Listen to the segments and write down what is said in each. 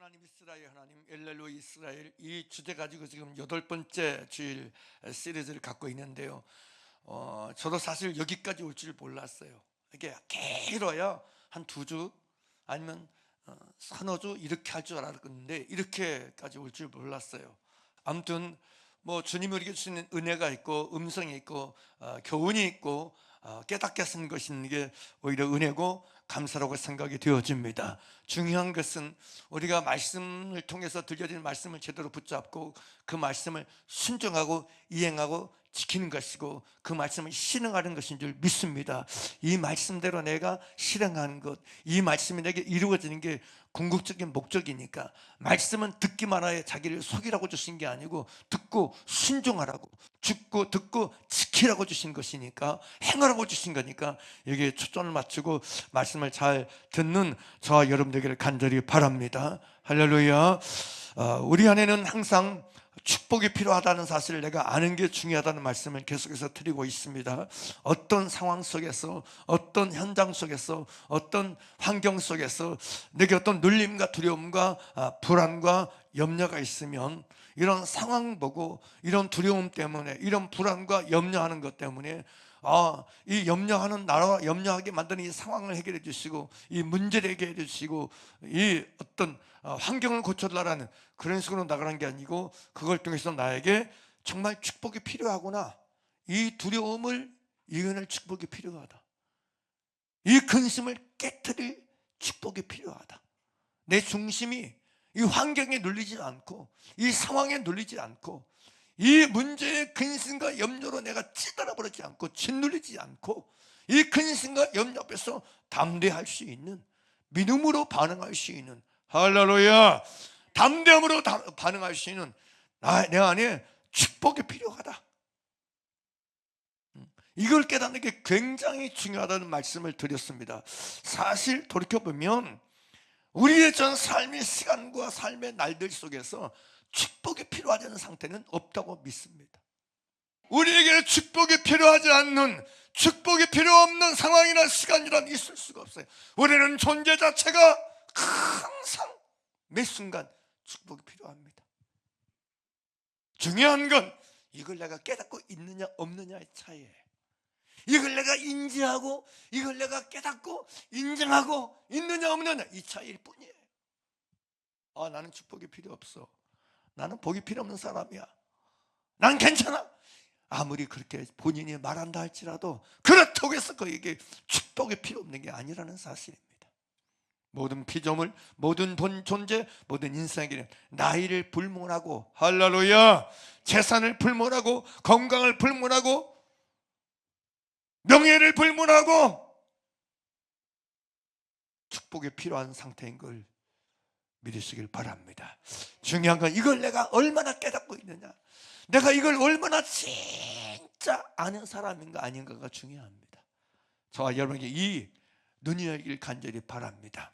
하나님 이스라엘, 하나님 엘렐로이 이스라엘, 이 주제 가지고 지금 8번째 주일 시리즈를 갖고 있는데요. 저도 사실 여기까지 올 줄 몰랐어요. 이게 길어야 한 2주 아니면 서너 주 이렇게 할 줄 알았는데 이렇게까지 올 줄 몰랐어요. 아무튼 뭐 주님이 우리에게 주시는 은혜가 있고 음성이 있고 교훈이 있고 깨닫게 하시는 것인 게 오히려 은혜고 감사라고 생각이 되어집니다. 중요한 것은 우리가 말씀을 통해서 들려진 말씀을 제대로 붙잡고 그 말씀을 순종하고 이행하고 지키는 것이고 그 말씀을 실행하는 것인 줄 믿습니다. 이 말씀대로 내가 실행하는 것, 이 말씀이 내게 이루어지는 게 궁극적인 목적이니까 말씀은 듣기만 하여 자기를 속이라고 주신 게 아니고 듣고 순종하라고, 듣고 지키라고 주신 것이니까, 행하라고 주신 거니까 여기에 초점을 맞추고 말씀을 잘 듣는 저와 여러분들에게 간절히 바랍니다. 할렐루야. 우리 안에는 항상 축복이 필요하다는 사실을 내가 아는 게 중요하다는 말씀을 계속해서 드리고 있습니다. 어떤 상황 속에서, 어떤 현장 속에서, 어떤 환경 속에서 내게 어떤 눌림과 두려움과 불안과 염려가 있으면 이런 상황 보고 이런 두려움 때문에, 이런 불안과 염려하는 것 때문에 이 염려하는 나라와 염려하게 만드는 이 상황을 해결해 주시고 이 문제를 해결해 주시고 이 어떤 환경을 고쳐달라는 그런 식으로 나가는 게 아니고 그걸 통해서 나에게 정말 축복이 필요하구나, 이 두려움을 이겨낼 축복이 필요하다, 이 근심을 깨트릴 축복이 필요하다, 내 중심이 이 환경에 눌리지 않고 이 상황에 눌리지 않고 이 문제의 근심과 염려로 내가 찌들어 버리지 않고 짓눌리지 않고 이 근심과 염려 앞에서 담대할 수 있는, 믿음으로 반응할 수 있는, 할렐루야, 담대함으로 반응할 수 있는 내 안에 축복이 필요하다. 이걸 깨닫는 게 굉장히 중요하다는 말씀을 드렸습니다. 사실 돌이켜보면 우리의 전 삶의 시간과 삶의 날들 속에서 축복이 필요하지 않은 상태는 없다고 믿습니다. 우리에게 축복이 필요하지 않는, 축복이 필요 없는 상황이나 시간이란 있을 수가 없어요. 우리는 존재 자체가 항상 매 순간 축복이 필요합니다. 중요한 건 이걸 내가 깨닫고 있느냐 없느냐의 차이예요. 이걸 내가 인지하고 이걸 내가 깨닫고 인정하고 있느냐 없느냐, 이 차이일 뿐이에요. 나는 축복이 필요 없어, 나는 복이 필요 없는 사람이야, 난 괜찮아, 아무리 그렇게 본인이 말한다 할지라도 그렇다고 해서 그에게 축복이 필요 없는 게 아니라는 사실입니다. 모든 피조물, 모든 본 존재, 모든 인생에게는 나이를 불문하고, 할렐루야, 재산을 불문하고, 건강을 불문하고, 명예를 불문하고 축복이 필요한 상태인 걸 믿으시길 바랍니다. 중요한 건 이걸 내가 얼마나 깨닫고 있느냐, 내가 이걸 얼마나 진짜 아는 사람인가 아닌가가 중요합니다. 저와 여러분에게 이 눈이 열길 간절히 바랍니다.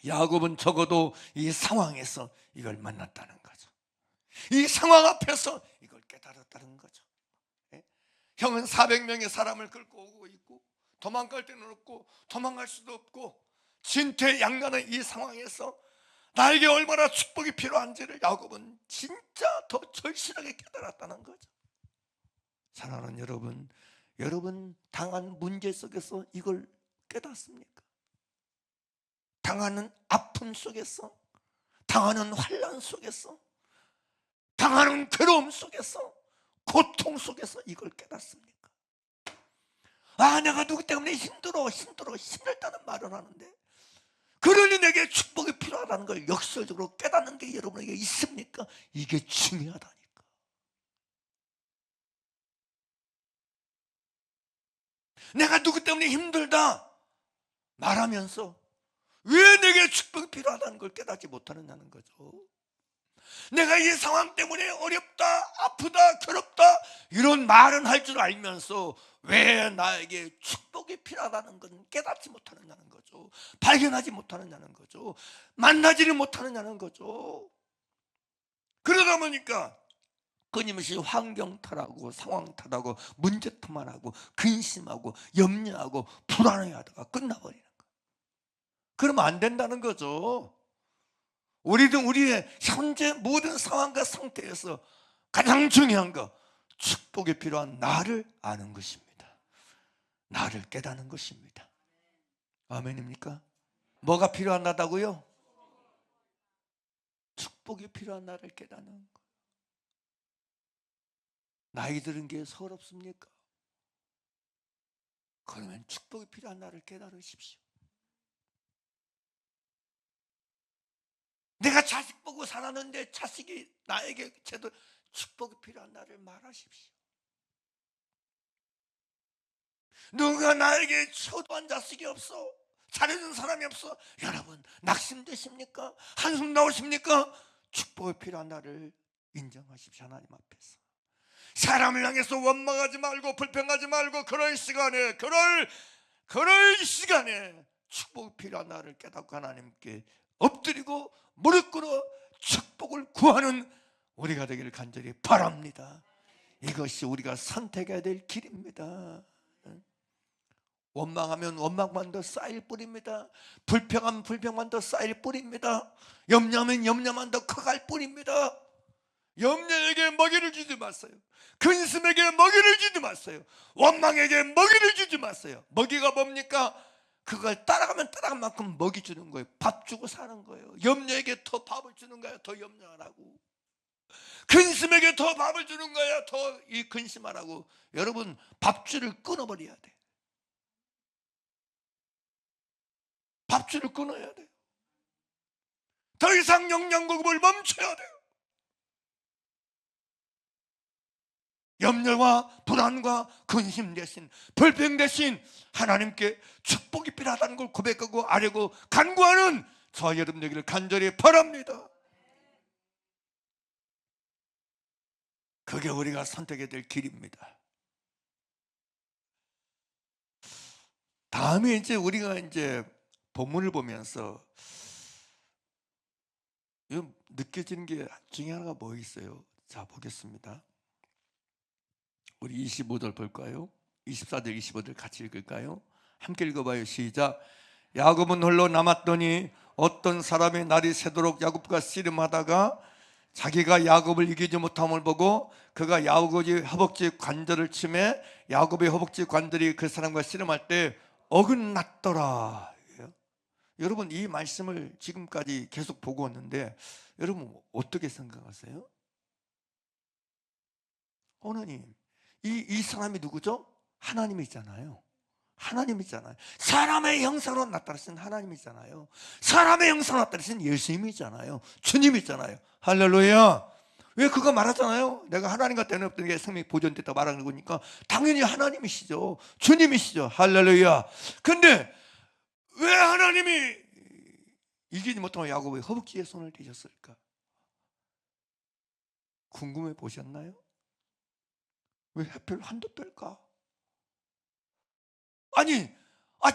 야곱은 적어도 이 상황에서 이걸 만났다는 거죠. 이 상황 앞에서 이걸 깨달았다는 거죠. 형은 400명의 사람을 끌고 오고 있고 도망갈 데는 없고 도망갈 수도 없고 진퇴양난의 이 상황에서 나에게 얼마나 축복이 필요한지를 야곱은 진짜 더 절실하게 깨달았다는 거죠. 사랑하는 여러분, 여러분 당한 문제 속에서 이걸 깨닫습니까? 당하는 아픔 속에서, 당하는 환난 속에서, 당하는 괴로움 속에서, 고통 속에서 이걸 깨닫습니까? 내가 누구 때문에 힘들다는 말을 하는데 그러니 내게 축복이 필요하다는 걸 역설적으로 깨닫는 게 여러분에게 있습니까? 이게 중요하다니까. 내가 누구 때문에 힘들다 말하면서 왜 내게 축복이 필요하다는 걸 깨닫지 못하느냐는 거죠. 내가 이 상황 때문에 어렵다, 아프다, 괴롭다 이런 말은 할 줄 알면서 왜 나에게 축복이 필요하다는 건 깨닫지 못하느냐는 거죠. 발견하지 못하느냐는 거죠. 만나지를 못하느냐는 거죠. 그러다 보니까 끊임없이 환경 탓하고 상황 탓하고 문제통만 하고 근심하고 염려하고 불안해하다가 끝나버리는 거예요. 그러면 안 된다는 거죠. 우리는 우리의 현재 모든 상황과 상태에서 가장 중요한 거, 축복이 필요한 나를 아는 것입니다. 나를 깨닫는 것입니다. 아멘입니까? 뭐가 필요하다고요? 축복이 필요한 나를 깨닫는 거. 나이 들은 게 서럽습니까? 그러면 축복이 필요한 나를 깨달으십시오. 내가 자식 보고 살았는데 자식이 나에게 제대로 축복이 필요한 나를 말하십시오. 누가 나에게 초도한 자식이 없어, 잘해준 사람이 없어, 여러분 낙심되십니까? 한숨 나오십니까? 축복이 필요한 나를 인정하십시오. 하나님 앞에서 사람을 향해서 원망하지 말고 불평하지 말고, 그럴 시간에 그럴 시간에 축복이 필요한 나를 깨닫고 하나님께 엎드리고 무릎 꿇어 축복을 구하는 우리가 되기를 간절히 바랍니다. 이것이 우리가 선택해야 될 길입니다. 원망하면 원망만 더 쌓일 뿐입니다. 불평하면 불평만 더 쌓일 뿐입니다. 염려하면 염려만 더 커갈 뿐입니다. 염려에게 먹이를 주지 마세요. 근심에게 먹이를 주지 마세요. 원망에게 먹이를 주지 마세요. 먹이가 뭡니까? 그걸 따라가면 따라간 만큼 먹이 주는 거예요. 밥 주고 사는 거예요. 염려에게 더 밥을 주는 거예요. 더 염려하라고. 근심에게 더 밥을 주는 거예요. 더 이 근심하라고. 여러분, 밥줄을 끊어버려야 돼. 밥줄을 끊어야 돼요. 더 이상 영양 공급을 멈춰야 돼요. 염려와 불안과 근심 대신, 불평 대신 하나님께 축복이 필요하다는 걸 고백하고 아뢰고 간구하는 저와 여러분 되기를 간절히 바랍니다. 그게 우리가 선택해야 될 길입니다. 다음에 이제 우리가 본문을 보면서 느껴지는 게 중에 하나가 뭐 있어요? 자, 보겠습니다. 우리 25절 볼까요? 24절 25절 같이 읽을까요? 함께 읽어봐요. 시작. 야곱은 홀로 남았더니 어떤 사람이 날이 새도록 야곱과 씨름하다가 자기가 야곱을 이기지 못함을 보고 그가 야곱의 허벅지 관절을 치매 야곱의 허벅지 관절이 그 사람과 씨름할 때 어긋났더라. 여러분, 이 말씀을 지금까지 계속 보고 왔는데 여러분 어떻게 생각하세요? 하나님, 이 사람이 누구죠? 하나님이잖아요. 하나님이잖아요. 사람의 형상으로 나타나신 하나님이잖아요. 사람의 형상으로 나타나신 예수님이잖아요. 주님이잖아요. 할렐루야. 왜 그거 말하잖아요. 내가 하나님과 때문에 없던 게 생명이 보존됐다고 말하는 거니까 당연히 하나님이시죠. 주님이시죠. 할렐루야. 근데 왜 하나님이 이기지 못하고 야곱의 허벅지에 손을 대셨을까? 궁금해 보셨나요? 왜 하필 한두 뺄까? 아니,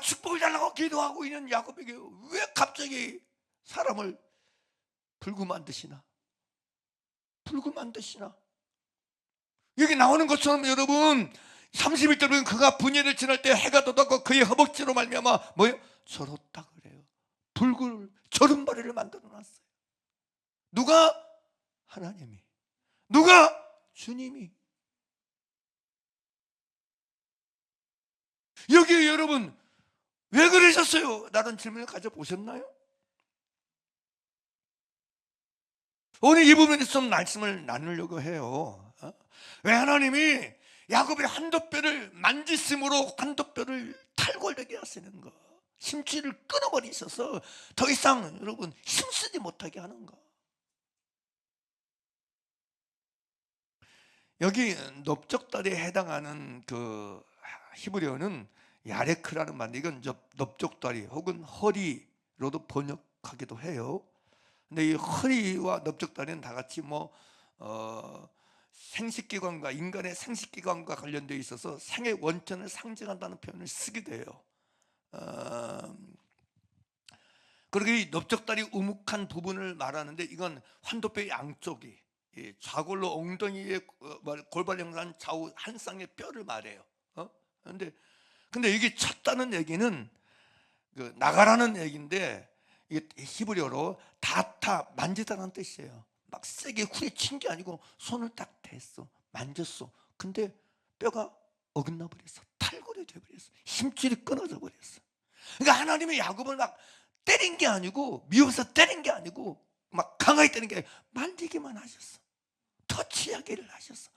축복을 달라고 기도하고 있는 야곱에게 왜 갑자기 사람을 불구 만드시나? 불구 만드시나? 여기 나오는 것처럼 여러분 31절 보면 그가 분예를 지날 때 해가 돋았고 그의 허벅지로 말미암아 뭐예요? 절었다 그래요. 불구를 절음머리를 만들어 놨어요. 누가? 하나님이. 누가? 주님이. 여기 여러분 왜 그러셨어요? 라는 질문을 가져보셨나요? 오늘 이 부분에서 좀 말씀을 나누려고 해요. 왜 하나님이 야곱의 한두 뼈를 만지심으로 한두 뼈를 탈골되게 하시는 거, 심취를 끊어버리셔서 더 이상 여러분 힘쓰지 못하게 하는 거. 여기 넓적다리에 해당하는 그 히브리어는 야레크라는 말인데 이건 넓적다리 혹은 허리로도 번역하기도 해요. 근데 이 허리와 넓적다리는 다 같이 생식기관과 인간의 생식기관과 관련되어 있어서 생의 원천을 상징한다는 표현을 쓰게 돼요. 그리고 이 넓적다리 우묵한 부분을 말하는데 이건 환도뼈 양쪽이 좌골로 엉덩이의 골반 형상 좌우 한 쌍의 뼈를 말해요. 근데 이게 쳤다는 얘기는 나가라는 얘기인데 이게 히브리어로 닿다, 만지다라는 뜻이에요. 막 세게 후려친 게 아니고 손을 딱 댔어, 만졌어. 근데 뼈가 어긋나 버렸어. 탈골이 되어버렸어. 힘줄이 끊어져 버렸어. 그러니까 하나님이 야곱을 막 때린 게 아니고, 미워서 때린 게 아니고, 막 강하게 때린 게 아니고, 만지기만 하셨어. 터치하기를 하셨어.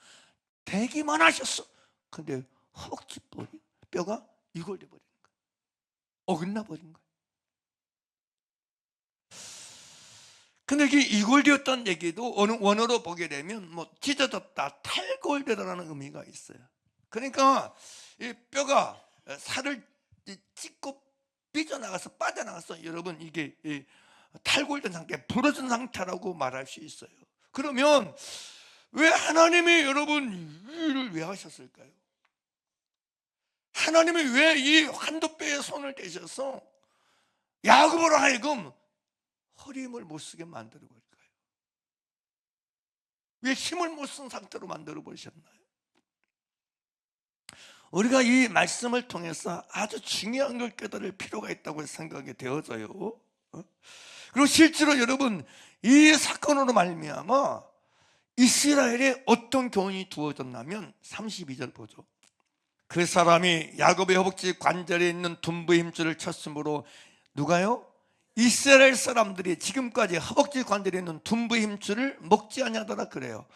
대기만 하셨어. 근데 허벅지 뼈가 이골돼 버리는 거야. 어긋나 버린 거야. 근데 이게 이골되었다는 얘기도 어느 원어로 보게 되면 뭐 찢어졌다, 탈골되다라는 의미가 있어요. 그러니까 이 뼈가 살을 찢고 삐져나가서 빠져나가서 여러분 이게 탈골된 상태, 부러진 상태라고 말할 수 있어요. 그러면 왜 하나님이 여러분 일을 왜 하셨을까요? 하나님이 왜 이 환도뼈에 손을 대셔서 야곱으로 하여금 허리 힘을 못 쓰게 만들어 버릴까요? 왜 힘을 못 쓴 상태로 만들어 버리셨나요? 우리가 이 말씀을 통해서 아주 중요한 걸 깨달을 필요가 있다고 생각이 되어져요. 그리고 실제로 여러분 이 사건으로 말미암아 이스라엘에 어떤 교훈이 두어졌냐면 32절 보죠. 그 사람이 야곱의 허벅지 관절에 있는 둔부의 힘줄을 쳤으므로 누가요? 이스라엘 사람들이 지금까지 허벅지 관절에 있는 둔부의 힘줄을 먹지 아니하더라 그래요.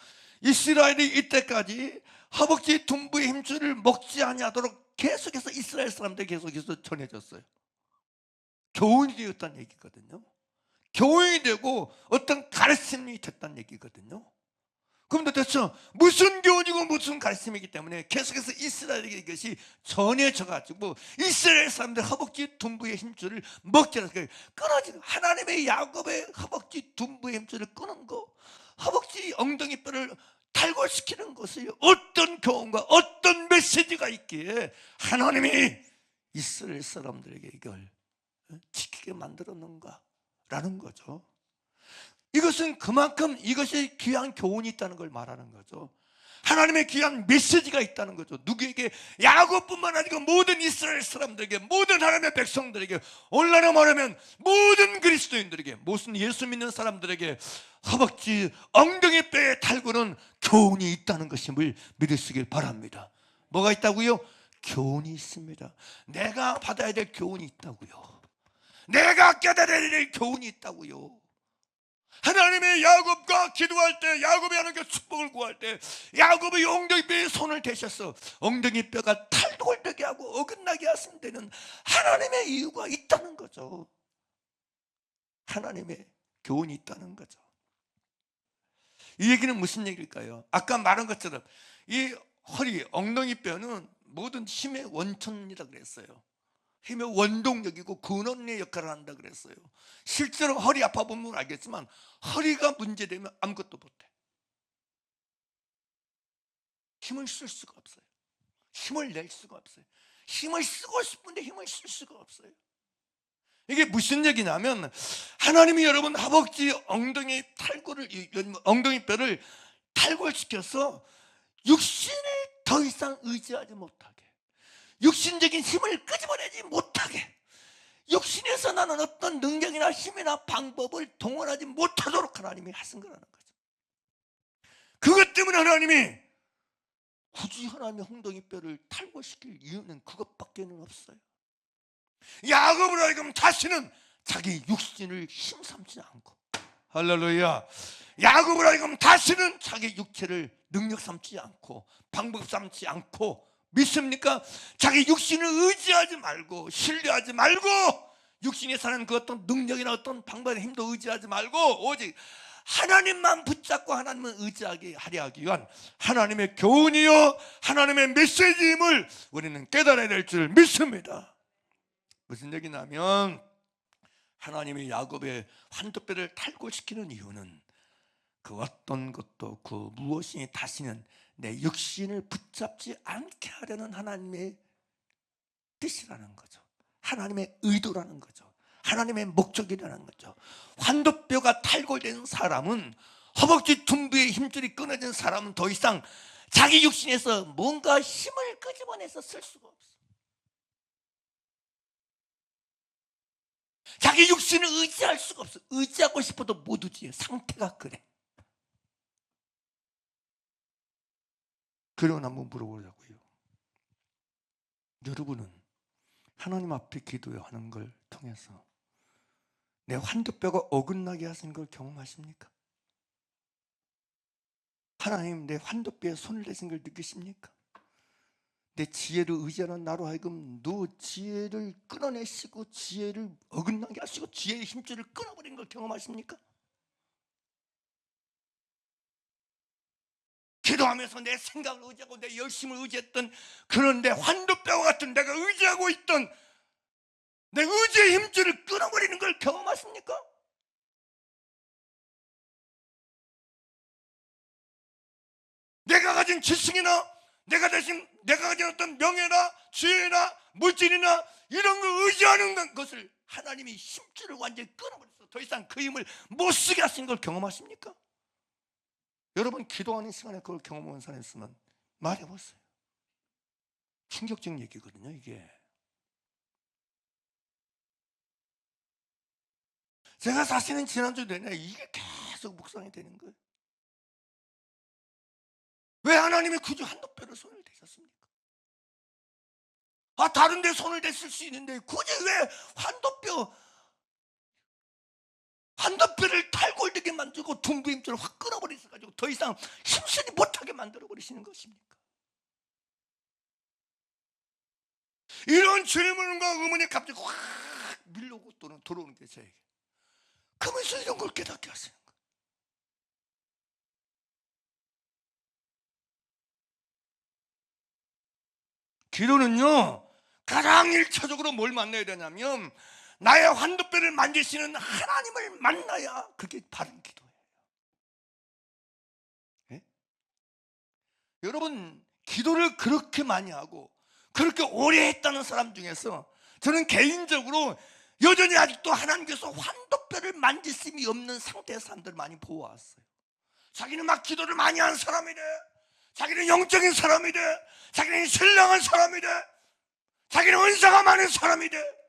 이스라엘이 이때까지 허벅지 둔부의 힘줄을 먹지 아니하도록 계속해서 이스라엘 사람들이 계속해서 전해졌어요. 교훈이 되었다는 얘기거든요. 교훈이 되고 어떤 가르침이 됐다는 얘기거든요. 그럼 도대체 무슨 교훈이고 무슨 가르침이기 때문에 계속해서 이스라엘에게 이것이 전해져 가지고 이스라엘 사람들 허벅지 둔부의 힘줄을 먹지 않았어요. 끊어지고 하나님의 야곱의 허벅지 둔부의 힘줄을 끊은 거, 허벅지 엉덩이 뼈를 탈골시키는 것이 어떤 교훈과 어떤 메시지가 있기에 하나님이 이스라엘 사람들에게 이걸 지키게 만들었는가라는 거죠. 이것은 그만큼 이것이 귀한 교훈이 있다는 걸 말하는 거죠. 하나님의 귀한 메시지가 있다는 거죠. 누구에게? 야곱뿐만 아니고 모든 이스라엘 사람들에게, 모든 하나님의 백성들에게, 오늘날로 말하면 모든 그리스도인들에게, 무슨 예수 믿는 사람들에게 허벅지 엉덩이 뼈에 탈구는 교훈이 있다는 것임을 믿으시길 바랍니다. 뭐가 있다고요? 교훈이 있습니다. 내가 받아야 될 교훈이 있다고요. 내가 깨달아야 될 교훈이 있다고요. 하나님의 야곱과 기도할 때, 야곱이 하나님께 축복을 구할 때 야곱의 엉덩이뼈에 손을 대셔서 엉덩이뼈가 탈골되게 하고 어긋나게 하신 데는 하나님의 이유가 있다는 거죠. 하나님의 교훈이 있다는 거죠. 이 얘기는 무슨 얘기일까요? 아까 말한 것처럼 이 허리, 엉덩이뼈는 모든 힘의 원천이라고 그랬어요. 힘의 원동력이고 근원의 역할을 한다 그랬어요. 실제로 허리 아파 보면 알겠지만 허리가 문제되면 아무것도 못해. 힘을 쓸 수가 없어요. 힘을 낼 수가 없어요. 힘을 쓰고 싶은데 힘을 쓸 수가 없어요. 이게 무슨 얘기냐면 하나님이 여러분 허벅지 엉덩이 탈골을, 엉덩이뼈를 탈골시켜서 육신을 더 이상 의지하지 못하게, 육신적인 힘을 끄집어내지 못하게, 육신에서 나는 어떤 능력이나 힘이나 방법을 동원하지 못하도록 하나님이 하신 거라는 거죠. 그것 때문에 하나님이 굳이 하나님의 엉덩이뼈를 탈골시킬 이유는 그것밖에는 없어요. 야곱을 하여금 다시는 자기 육신을 힘삼지 않고, 할렐루야, 야곱을 하여금 다시는 자기 육체를 능력 삼지 않고 방법 삼지 않고, 믿습니까? 자기 육신을 의지하지 말고, 신뢰하지 말고, 육신에 사는 그 어떤 능력이나 어떤 방법의 힘도 의지하지 말고 오직 하나님만 붙잡고 하나님을 의지하게 하려 하기 위한 하나님의 교훈이요 하나님의 메시지임을 우리는 깨달아야 될 줄 믿습니다. 무슨 얘기냐면 하나님이 야곱의 환도뼈를 탈골시키는 이유는 그 어떤 것도 그 무엇이 다시는 내 육신을 붙잡지 않게 하려는 하나님의 뜻이라는 거죠. 하나님의 의도라는 거죠. 하나님의 목적이라는 거죠. 환도뼈가 탈골된 사람은, 허벅지 둔부의 힘줄이 끊어진 사람은 더 이상 자기 육신에서 뭔가 힘을 끄집어내서 쓸 수가 없어. 자기 육신을 의지할 수가 없어. 의지하고 싶어도 못 의지해. 상태가 그래. 그러면 한번 물어보자고요. 여러분은 하나님 앞에 기도하는 걸 통해서 내 환도뼈가 어긋나게 하신 걸 경험하십니까? 하나님, 내 환도뼈에 손을 대신 걸 느끼십니까? 내 지혜를 의지하는 나로 하여금 너 지혜를 끊어내시고 지혜를 어긋나게 하시고 지혜의 힘줄을 끊어버린 걸 경험하십니까? 기도하면서 내 생각을 의지하고 내 열심을 의지했던 그런 내 환도뼈와 같은 내가 의지하고 있던 내 의지의 힘줄을 끊어버리는 걸 경험하십니까? 내가 가진 지식이나 내가 가진 어떤 명예나 지혜나 물질이나 이런 걸 의지하는 것을 하나님이 힘줄을 완전히 끊어버렸어. 더 이상 그 힘을 못 쓰게 하신 걸 경험하십니까? 여러분, 기도하는 시간에 그걸 경험한 사람 있으면 말해보세요. 충격적인 얘기거든요, 이게. 제가 사실은 지난주 내내 이게 계속 묵상이 되는 거예요. 왜 하나님이 굳이 환도뼈를 손을 대셨습니까? 다른 데 손을 댔을 수 있는데 굳이 왜 환도뼈를 탈골되게 만들고 둥부 힘줄을 확 끊어버리셔가지고 더 이상 힘쓰지 못하게 만들어버리시는 것입니까? 이런 질문과 의문이 갑자기 확 밀려오고 또는 들어오는 게 저에게. 그러면서 이런 걸 깨닫게 하시는 거예요. 기도는요, 가장 일차적으로 뭘 만나야 되냐면 나의 환도뼈를 만지시는 하나님을 만나야 그게 바른 기도예요. 예? 여러분, 기도를 그렇게 많이 하고 그렇게 오래 했다는 사람 중에서 저는 개인적으로 여전히 아직도 하나님께서 환도뼈를 만지심이 없는 상태의 사람들을 많이 보아왔어요. 자기는 막 기도를 많이 한 사람이래, 자기는 영적인 사람이래, 자기는 신령한 사람이래, 자기는 은사가 많은 사람이래.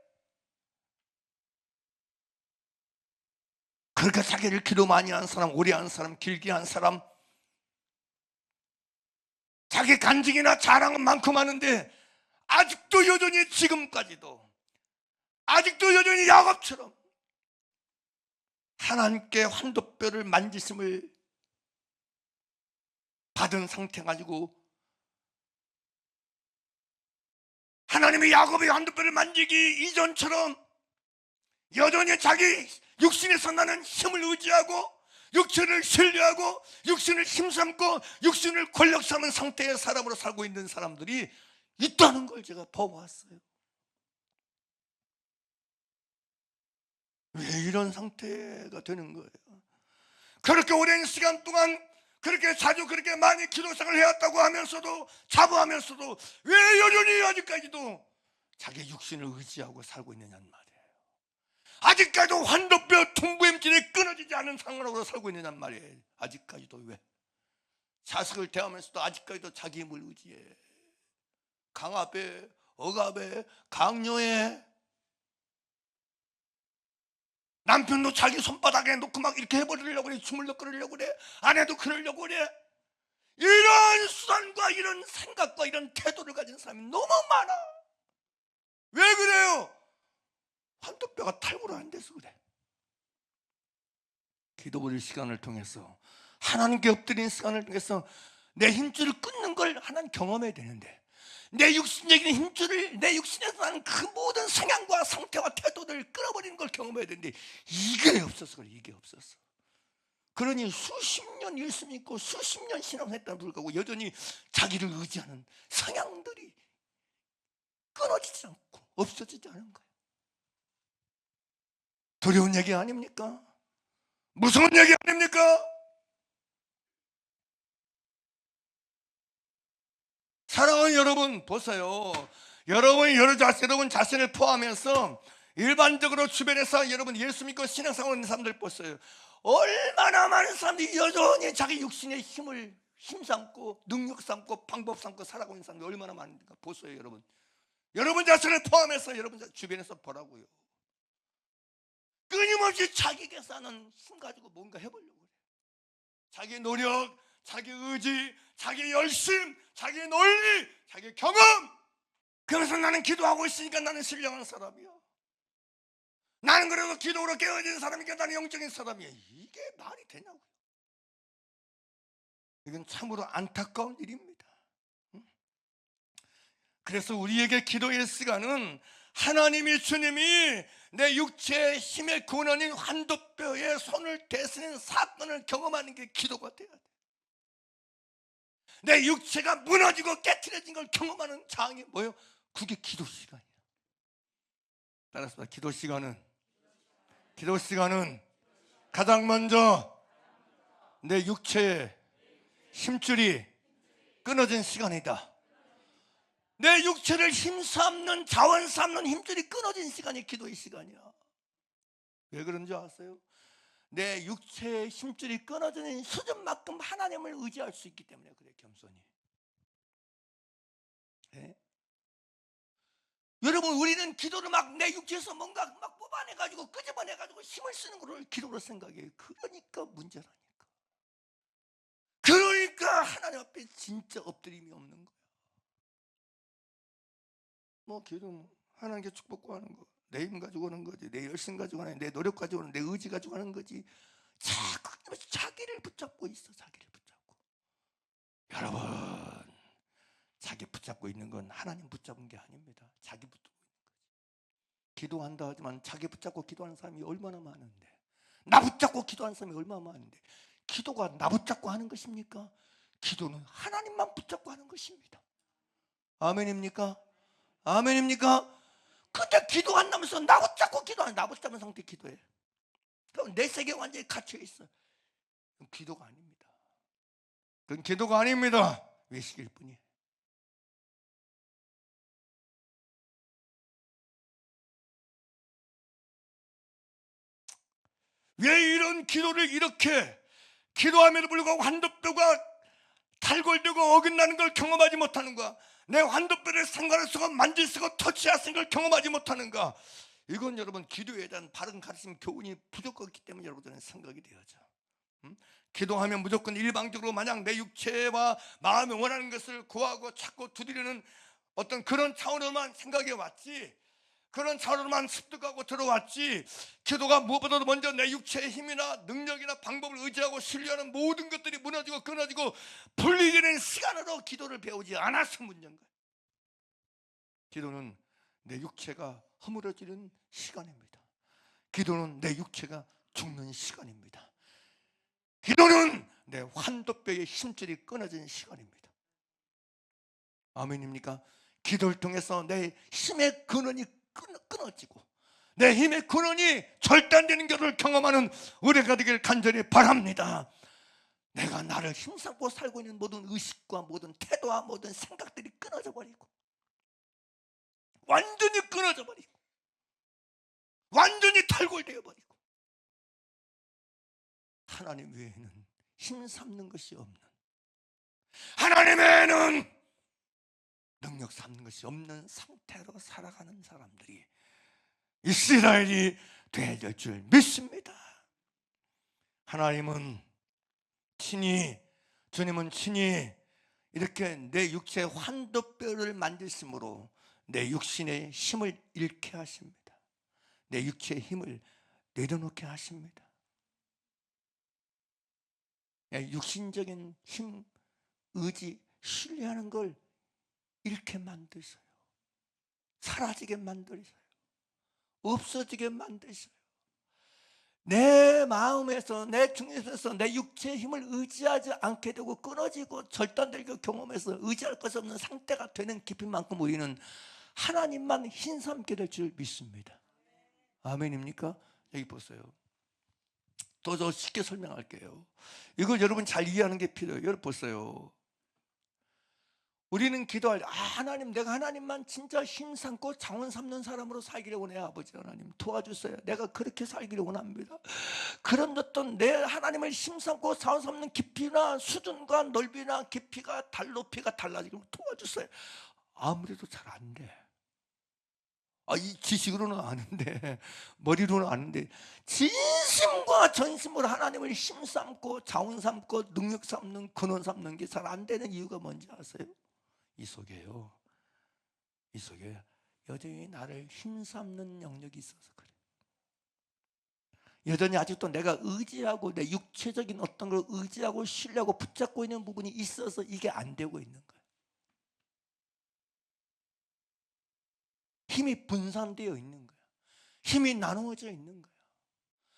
그러니까 자기를 기도 많이 한 사람, 오래 한 사람, 길게 한 사람, 자기 간증이나 자랑은 많고 많은데 아직도 여전히 지금까지도 아직도 여전히 야곱처럼 하나님께 환도뼈를 만지심을 받은 상태 가지고 하나님이 야곱의 환도뼈를 만지기 이전처럼 여전히 자기 육신에서 나는 힘을 의지하고 육신을 신뢰하고 육신을 힘삼고 육신을 권력 삼은 상태의 사람으로 살고 있는 사람들이 있다는 걸 제가 보아왔어요. 왜 이런 상태가 되는 거예요? 그렇게 오랜 시간 동안 그렇게 자주 그렇게 많이 기도생활을 해왔다고 하면서도 자부하면서도 왜 여전히 아직까지도 자기 육신을 의지하고 살고 있느냐는 말이에요. 아직까지도 환도뼈 둥부임질이 끊어지지 않은 상황으로 살고 있느냐는 말이에요. 아직까지도 왜? 자식을 대하면서도 아직까지도 자기 힘을 의지해. 강압에, 억압에, 강요해. 남편도 자기 손바닥에 놓고 막 이렇게 해버리려고 그래. 주물러 끌으려고 그래. 아내도 그러려고 그래. 이런 수단과 이런 생각과 이런 태도를 가진 사람이 너무 많아. 왜 그래요? 환도뼈가 탈구를 안 돼서 그래. 기도버릴 시간을 통해서 하나님께 엎드리는 시간을 통해서 내 힘줄을 끊는 걸 하나님 경험해야 되는데 내 육신적인 힘줄을 내 육신에서 나는 그 모든 성향과 상태와 태도를 끊어버리는 걸 경험해야 되는데 이게 없어서 그래. 이게 없어서. 그러니 수십 년 예수 믿고 수십 년 신앙했다는 불구하고 여전히 자기를 의지하는 성향들이 끊어지지 않고 없어지지 않은 거예요. 두려운 얘기 아닙니까? 무서운 얘기 아닙니까? 사랑하는 여러분, 보세요. 여러분 자신을 포함해서 일반적으로 주변에서 여러분 예수 믿고 신앙생활 하는 사람들 보세요. 얼마나 많은 사람들이 여전히 자기 육신의 힘을 힘삼고 능력 삼고 방법 삼고 살아가고 있는 사람들이 얼마나 많은가 보세요. 여러분 자신을 포함해서 여러분 주변에서 보라고요. 끊임없이 자기에게서 하는 힘 가지고 뭔가 해보려고 그래. 자기 노력, 자기 의지, 자기 열심, 자기 논리, 자기 경험. 그래서 나는 기도하고 있으니까 나는 신령한 사람이야. 나는 그래도 기도로 깨어진 사람이니까 나는 영적인 사람이야. 이게 말이 되냐고요. 이건 참으로 안타까운 일입니다. 그래서 우리에게 기도의 시간은 하나님이, 주님이 내 육체의 힘의 근원인 환도뼈에 손을 대쓰는 사건을 경험하는 게 기도가 돼야 돼. 내 육체가 무너지고 깨트려진 걸 경험하는 장이 뭐예요? 그게 기도 시간이야. 따라서 기도 시간은 가장 먼저 내 육체의 힘줄이 끊어진 시간이다. 내 육체를 힘삼는, 자원 삼는 힘줄이 끊어진 시간이 기도의 시간이야. 왜 그런지 아세요? 내 육체의 힘줄이 끊어지는 수준만큼 하나님을 의지할 수 있기 때문에 그래. 겸손히. 네? 여러분, 우리는 기도를 막 내 육체에서 뭔가 막 뽑아내가지고 끄집어내가지고 힘을 쓰는 걸 기도로 생각해요. 그러니까 문제라니까. 그러니까 하나님 앞에 진짜 엎드림이 없는 거야. 뭐 기도는 하나님께 축복 구하는 거, 내 힘 가지고 하는 거지, 내 열심 가지고 하는, 내 노력 가지고 하는, 내 의지 가지고 하는 거지. 자기를 붙잡고 있어. 자기를 붙잡고. 여러분, 자기 붙잡고 있는 건 하나님 붙잡은 게 아닙니다. 자기 붙잡고 있는 거지. 기도한다 하지만 자기 붙잡고 기도하는 사람이 얼마나 많은데, 나 붙잡고 기도하는 사람이 얼마나 많은데, 기도가 나 붙잡고 하는 것입니까? 기도는 하나님만 붙잡고 하는 것입니다. 아멘입니까? 아멘입니까? 근데 기도한다면서 나 붙잡고 기도하는, 나 붙잡은 상태 기도해. 그럼 내 세계에 완전히 갇혀 있어. 그건 기도가 아닙니다. 그건 기도가 아닙니다. 외식일 뿐이에요. 왜 이런 기도를 이렇게 기도함에도 불구하고 환도뼈가 탈골되고 어긋나는 걸 경험하지 못하는가? 내 환도뼈를 상관할 수가, 만질 수가, 터치할 수 있는 걸 경험하지 못하는가? 이건 여러분 기도에 대한 바른 가르침, 교훈이 부족했기 때문에 여러분들은 생각이 되어져. 기도하면 무조건 일방적으로 마냥 내 육체와 마음이 원하는 것을 구하고 찾고 두드리는 어떤 그런 차원으로만 생각해 왔지, 그런 차원으로만 습득하고 들어왔지, 기도가 무엇보다도 먼저 내 육체의 힘이나 능력이나 방법을 의지하고 신뢰하는 모든 것들이 무너지고 끊어지고 분리되는 시간으로 기도를 배우지 않아서 문제인 거예요. 기도는 내 육체가 허물어지는 시간입니다. 기도는 내 육체가 죽는 시간입니다. 기도는 내 환도뼈의 힘줄이 끊어지는 시간입니다. 아멘입니까? 기도를 통해서 내 힘의 근원이 끊어지고 내 힘의 근원이 절단되는 것을 경험하는 우리가 되길 간절히 바랍니다. 내가 나를 힘삼고 살고 있는 모든 의식과 모든 태도와 모든 생각들이 끊어져 버리고, 완전히 끊어져 버리고, 완전히 탈골되어 버리고, 하나님 외에는 힘삼는 것이 없는, 하나님 외에는 능력 삼는 것이 없는 상태로 살아가는 사람들이 이스라엘이 되어야 될 줄 믿습니다. 하나님은 친히, 주님은 친히 이렇게 내 육체의 환도뼈를 만드심으로 내 육신의 힘을 잃게 하십니다. 내 육체의 힘을 내려놓게 하십니다. 육신적인 힘, 의지, 신뢰하는 걸 잃게 만드셔요. 사라지게 만드셔요. 없어지게 만드셔요. 내 마음에서, 내 중에서 내 육체의 힘을 의지하지 않게 되고 끊어지고 절단되고 경험해서 의지할 것 없는 상태가 되는 깊이만큼 우리는 하나님만 힘삼게 될 줄 믿습니다. 아멘입니까? 여기 보세요. 더 쉽게 설명할게요. 이걸 여러분 잘 이해하는 게 필요해요. 여러분 보세요. 우리는 기도할 때, 하나님, 내가 하나님만 진짜 힘삼고 자원 삼는 사람으로 살기를 원해요. 아버지 하나님 도와주세요. 내가 그렇게 살기를 원합니다. 그런 어떤 내 하나님을 힘삼고 자원 삼는 깊이나 수준과 넓이나 깊이가 높이가 달라지고 도와주세요. 아무래도 잘 안 돼. 이 지식으로는 아는데, 머리로는 아는데, 진심과 전심으로 하나님을 힘삼고 자원 삼고 능력 삼는 근원 삼는 게 잘 안 되는 이유가 뭔지 아세요? 이 속에요. 이 속에 여전히 나를 힘삼는 영역이 있어서 그래. 여전히 아직도 내가 의지하고 내 육체적인 어떤 걸 의지하고 신뢰하고 붙잡고 있는 부분이 있어서 이게 안 되고 있는 거예요. 힘이 분산되어 있는 거야. 힘이 나누어져 있는 거야.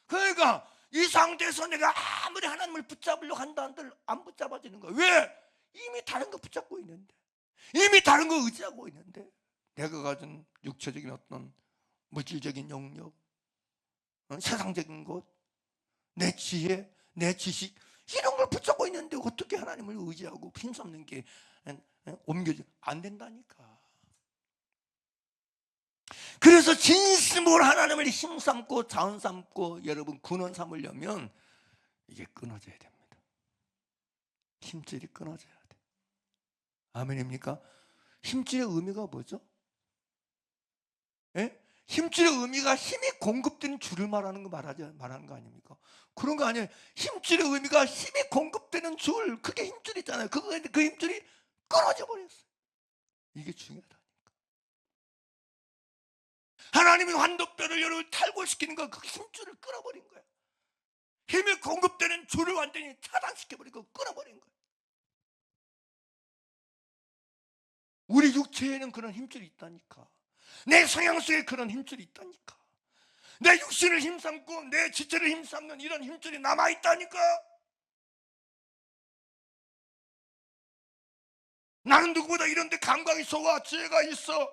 그러니까 이 상태에서 내가 아무리 하나님을 붙잡으려고 한다 한들 안 붙잡아지는 거야. 왜? 이미 다른 거 붙잡고 있는데, 이미 다른 거 의지하고 있는데, 내가 가진 육체적인 어떤 물질적인 영역, 세상적인 것, 내 지혜, 내 지식, 이런 걸 붙잡고 있는데 어떻게 하나님을 의지하고 힘쓰는 게 옮겨져 안 된다니까. 그래서 진심으로 하나님을 힘삼고 자원 삼고 여러분 근원 삼으려면 이게 끊어져야 됩니다. 힘줄이 끊어져야 돼. 아멘입니까? 힘줄의 의미가 뭐죠? 예? 힘줄의 의미가 힘이 공급되는 줄을 말하는 거 아닙니까? 그런 거 아니에요. 힘줄의 의미가 힘이 공급되는 줄, 그게 힘줄이잖아요. 그 힘줄이 끊어져 버렸어요. 이게 중요하다니까. 하나님이 환도뼈를 여러분 탈골시키는 거, 그 힘줄을 끊어버린 거야. 힘이 공급되는 줄을 완전히 차단시켜버리고 끊어버린 거야. 우리 육체에는 그런 힘줄이 있다니까. 내 성향 속에 그런 힘줄이 있다니까. 내 육신을 힘삼고 내 지체를 힘삼는 이런 힘줄이 남아있다니까. 나는 누구보다 이런 데 감각이 좋아, 지혜가 있어,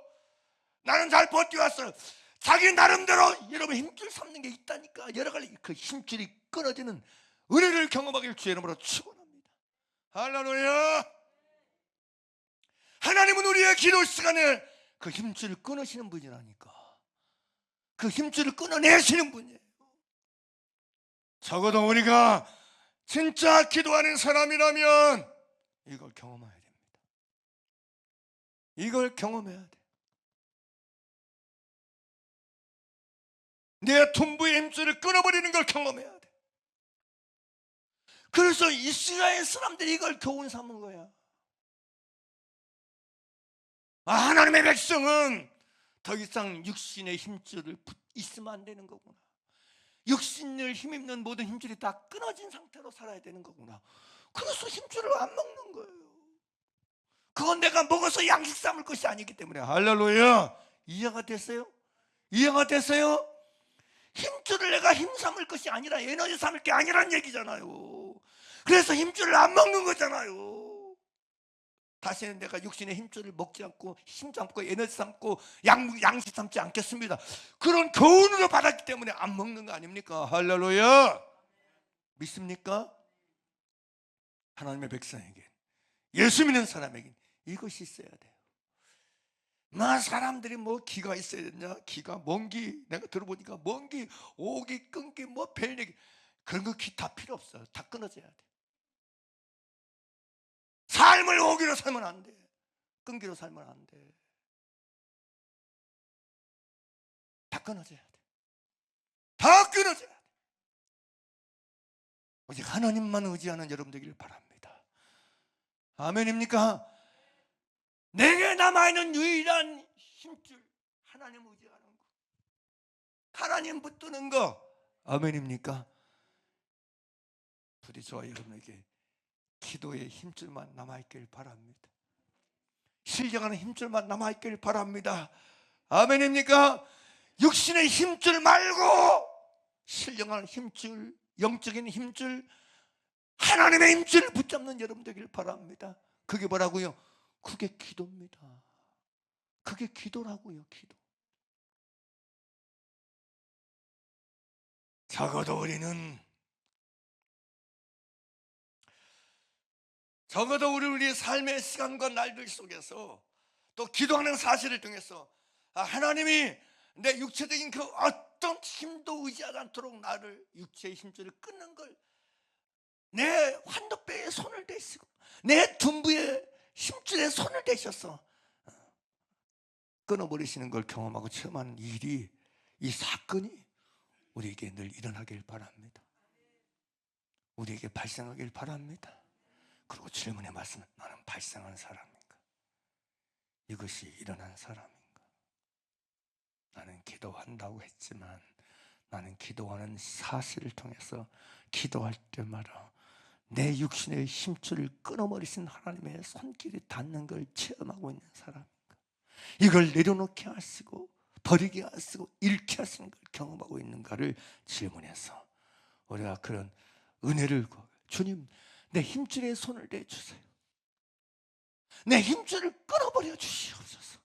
나는 잘 버텨왔어. 자기 나름대로 여러분 힘줄 삼는 게 있다니까. 여러 가지 그 힘줄이 끊어지는 은혜를 경험하길 주의 이름으로 축원합니다. 할렐루야. 하나님은 우리의 기도 시간에 그 힘줄을 끊으시는 분이라니까. 그 힘줄을 끊어내시는 분이에요. 적어도 우리가 진짜 기도하는 사람이라면 이걸 경험해야 됩니다. 이걸 경험해야 돼. 내 tum부의 힘줄을 끊어버리는 걸 경험해야 돼. 그래서 이스라엘 사람들이 이걸 교훈 삼은 거야. 하나님의 백성은 더 이상 육신의 힘줄을 있으면 안 되는 거구나. 육신을 힘입는 모든 힘줄이 다 끊어진 상태로 살아야 되는 거구나. 그래서 힘줄을 안 먹는 거예요. 그건 내가 먹어서 양식 삼을 것이 아니기 때문에. 할렐루야. 이해가 됐어요? 이해가 됐어요? 힘줄을 내가 힘 삼을 것이 아니라 에너지 삼을 게 아니란 얘기잖아요. 그래서 힘줄을 안 먹는 거잖아요. 다시는 내가 육신의 힘줄을 먹지 않고 힘 삼고 에너지 삼고 양식 삼지 않겠습니다. 그런 교훈으로 받았기 때문에 안 먹는 거 아닙니까? 할렐루야. 믿습니까? 하나님의 백성에게, 예수 믿는 사람에게 이것이 있어야 돼요. 사람들이 뭐 기가 있어야 되냐, 기가, 먼기, 내가 들어보니까 먼기, 오기, 끈기, 뭐 별얘기, 그런 거 다 필요 없어요. 다 끊어져야 돼. 삶을 오기로 살면 안 돼. 끈기로 살면 안 돼. 다 끊어져야 돼. 다 끊어져야 돼. 오직 하나님만 의지하는 여러분 되기를 바랍니다. 아멘입니까? 내게 남아있는 유일한 힘줄, 하나님 의지하는 거, 하나님 붙드는 거. 아멘입니까? 부디 저와 여러분에게 기도의 힘줄만 남아있길 바랍니다. 신령하는 힘줄만 남아있길 바랍니다. 아멘입니까? 육신의 힘줄 말고 신령한 힘줄, 영적인 힘줄, 하나님의 힘줄을 붙잡는 여러분 되길 바랍니다. 그게 뭐라고요? 그게 기도입니다. 그게 기도라고요. 기도. 적어도 우리의 삶의 시간과 날들 속에서 또 기도하는 사실을 통해서 하나님이 내 육체적인 그 어떤 힘도 의지하지 않도록 나를 육체의 힘줄을 끊는 걸 내 환도뼈에 손을 대시고 내 둔부의 힘줄에 손을 대셔서 끊어버리시는 걸 경험하고 체험하는 일이, 이 사건이 우리에게 늘 일어나길 바랍니다. 우리에게 발생하길 바랍니다. 그리고 질문의 말씀은, 나는 발생한 사람인가? 이것이 일어난 사람인가? 나는 기도한다고 했지만 나는 기도하는 사실을 통해서 기도할 때마다 내 육신의 힘줄을 끊어버리신 하나님의 손길이 닿는 걸 체험하고 있는 사람인가? 이걸 내려놓게 하시고 버리게 하시고 잃게 하시는 걸 경험하고 있는가를 질문해서 우리가 그런 은혜를 구하고, 주님, 내 힘줄에 손을 대주세요. 내 힘줄을 끊어버려 주시옵소서.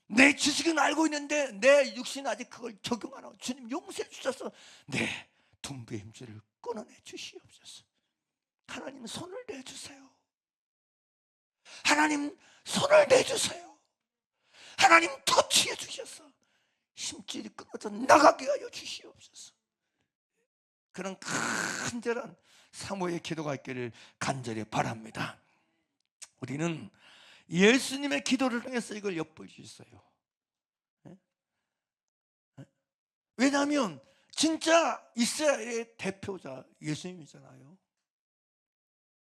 내 지식은 알고 있는데 내 육신은 아직 그걸 적용 안 하고, 주님 용서해 주셔서 내 둔부의 힘줄을 끊어내 주시옵소서. 하나님 손을 대주세요. 하나님 손을 대주세요. 하나님 터치해 주셔서 힘줄이 끊어져 나가게 하여 주시옵소서. 그런 간절한 사모의 기도가 있기를 간절히 바랍니다. 우리는 예수님의 기도를 통해서 이걸 엿볼 수 있어요. 왜냐하면 진짜 이스라엘의 대표자 예수님이잖아요.